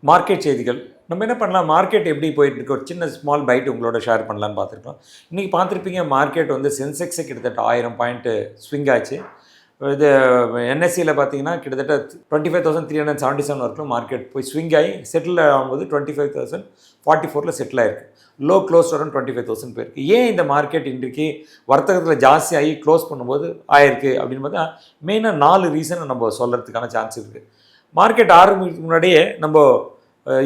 Market செய்திகள் நம்ம என்ன பண்ணலாம், மார்க்கெட் எப்படி போயிட்டு இருக்கு, ஒரு சின்ன ஸ்மால் பைட் உங்களோட ஷேர் பண்ணலான்னு பார்த்துருக்கோம். இன்றைக்கி பார்த்துருப்பீங்க, மார்க்கெட் வந்து சென்செக்ஸு கிட்டத்தட்ட 1000 பாயிண்ட்டு ஸ்விங் ஆச்சு. இது என்எஸ்சியில் பார்த்தீங்கன்னா கிட்டத்தட்ட 25,377 வரைக்கும் மார்க்கெட் போய் ஸ்விங் ஆகி செட்டில் ஆகும்போது 25,044 செட்டில் ஆகிருக்கு. லோ க்ளோஸ் அரௌண்ட் 25,000 போயிருக்கு. ஏன் இந்த மார்க்கெட் இன்றைக்கு வர்த்தகத்தில் ஜாஸ்தியாகி க்ளோஸ் பண்ணும்போது ஆயிருக்கு அப்படின்னு பார்த்தா மெயினாக 4 ரீசனை நம்ம சொல்கிறதுக்கான சான்ஸ் இருக்குது. மார்க்கெட் ஆரம்பிக்கிறதுக்கு முன்னாடியே நம்ம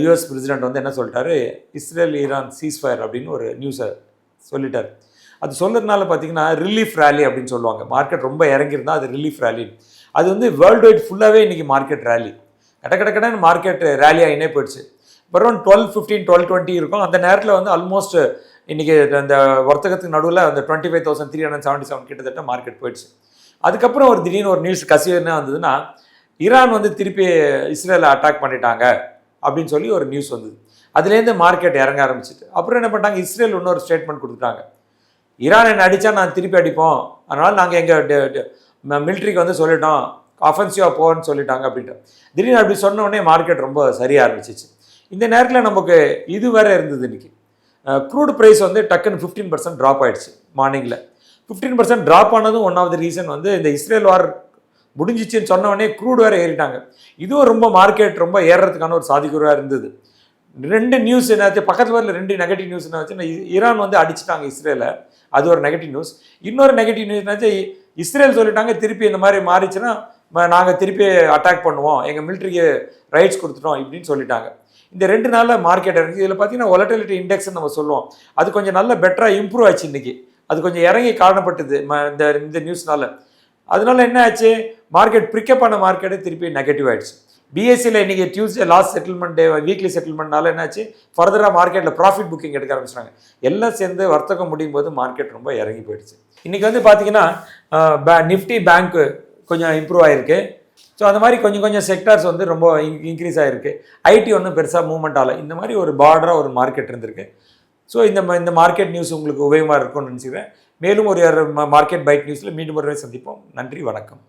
யூஎஸ் பிரசிடெண்ட் வந்து என்ன சொல்லிட்டாரு, இஸ்ரேல் ஈரான் சீஸ்ஃபயர் அப்படின்னு ஒரு நியூஸை சொல்லிட்டார். அது சொல்கிறதுனால பார்த்தீங்கன்னா ரிலீஃப் ரேலி அப்படின்னு சொல்லுவாங்க. மார்க்கெட் ரொம்ப இறங்கியிருந்தால் அது ரிலீஃப் ரேலி. அது வந்து வேர்ல்டு வைட் ஃபுல்லாகவே இன்றைக்கி மார்க்கெட் ரேலி கடன்னு மார்க்கெட் ரேலி ஆகினே போயிடுச்சு. அரௌண்ட் 12:15 12:20 இருக்கும். அந்த நேரத்தில் வந்து ஆல்மோஸ்ட் இன்றைக்கி அந்த வர்த்தகத்துக்கு நடுவில் அந்த 25,377 கிட்டத்தட்ட மார்க்கெட் போயிடுச்சு. அதுக்கப்புறம் ஒரு திடீர்னு ஒரு நியூஸ் கசிவு என்ன வந்ததுன்னா, ஈரான் வந்து திருப்பி இஸ்ரேலை அட்டாக் பண்ணிட்டாங்க அப்படின்னு சொல்லி ஒரு நியூஸ் வந்தது. அதுலேருந்து மார்க்கெட் இறங்க ஆரம்பிச்சிட்டு அப்புறம் என்ன பண்ணிட்டாங்க, இஸ்ரேல் இன்னொரு ஸ்டேட்மெண்ட் கொடுத்துட்டாங்க, ஈரான் என்ன அடித்தா நான் திருப்பி அடிப்போம், அதனால் நாங்கள் எங்கள் மிலிட்ரிக்கு வந்து சொல்லிட்டோம், அஃபென்சிவாக போகணும்னு சொல்லிட்டாங்க அப்படின்ட்டு. திடீர்னு அப்படி சொன்ன உடனே மார்க்கெட் ரொம்ப சரியாக ஆரம்பிச்சிச்சு. இந்த நேரத்தில் நமக்கு இது வேறு இருந்தது. இன்றைக்கி க்ரூட் ப்ரைஸ் வந்து டக்குன்னு 15% ட்ராப் ஆகிடுச்சு. மார்னிங்கில் 15% ட்ராப் ஆனதும் ஒன் ஆஃப் த ரீசன் வந்து இந்த இஸ்ரேல் வார் முடிஞ்சிச்சுன்னு சொன்ன உடனே க்ரூட் வேறு ஏறிட்டாங்க. இதுவும் ரொம்ப மார்க்கெட் ரொம்ப ஏறுறதுக்கான ஒரு சாதிக்குறாக இருந்தது. 2 நியூஸ் என்னாச்சு, பக்கத்தில் வரல 2 நெகட்டிவ் நியூஸ் என்னாச்சுன்னா, ஈரான் வந்து அடிச்சுட்டாங்க இஸ்ரேலை, அது ஒரு நெகட்டிவ் நியூஸ். இன்னொரு நெகட்டிவ் நியூஸ் என்னாச்சு, இஸ்ரேல் சொல்லிட்டாங்க திருப்பி இந்த மாதிரி மாறிச்சுன்னா நாங்கள் திருப்பி அட்டாக் பண்ணுவோம், எங்கள் மிலிட்ரிக்கு ரைட்ஸ் கொடுத்துட்டோம் இப்படின்னு சொல்லிட்டாங்க. இந்த 2 நாளில் மார்க்கெட் இறங்கி. இதில் பார்த்தீங்கன்னா வொலட்டிலிட்டி இண்டெக்ஸ்ன்னு நம்ம சொல்லுவோம், அது கொஞ்சம் நல்ல பெட்டராக இம்ப்ரூவ் ஆச்சு. இன்றைக்கி அது கொஞ்சம் இறங்கி காரணப்பட்டது இந்த நியூஸ்னால. அதனால என்ன ஆச்சு, மார்க்கெட் பிக்கப் ஆன மார்க்கெட்டு திருப்பி நெகட்டிவ் ஆகிடுச்சு. பிஎஸ்சியில் இன்றைக்கி டியூஸ்டே லாஸ்ட் செட்டில்மெண்ட் டே, வீக்லி செட்டில்மெண்ட்னால என்னாச்சு, ஃபர்தராக மார்க்கெட்டில் ப்ராஃபிட் புக்கிங் எடுக்க ஆரம்பிச்சிட்டாங்க. எல்லாம் சேர்ந்து வர்த்தகம் முடியும் போது மார்க்கெட் ரொம்ப இறங்கி போயிடுச்சு. இன்றைக்கி வந்து பார்த்தீங்கன்னா நிஃப்டி பேங்க்கு கொஞ்சம் இம்ப்ரூவ் ஆகிருக்கு. ஸோ அந்த மாதிரி கொஞ்சம் செக்டார்ஸ் வந்து ரொம்ப இன்க்ரீஸ் ஆகிருக்கு. ஐடி ஒன்றும் பெருசாக மூவ்மெண்ட் ஆகலை. இந்த மாதிரி ஒரு பார்டராக ஒரு மார்க்கெட் இருந்திருக்கு. ஸோ இந்த மார்க்கெட் நியூஸ் உங்களுக்கு உபயோகமாக இருக்கும்னு நினச்சிக்கிறேன். மேலும் ஒரு மார்க்கெட் பைட் நியூஸில் மீண்டும் ஒரு சந்திப்போம். நன்றி, வணக்கம்.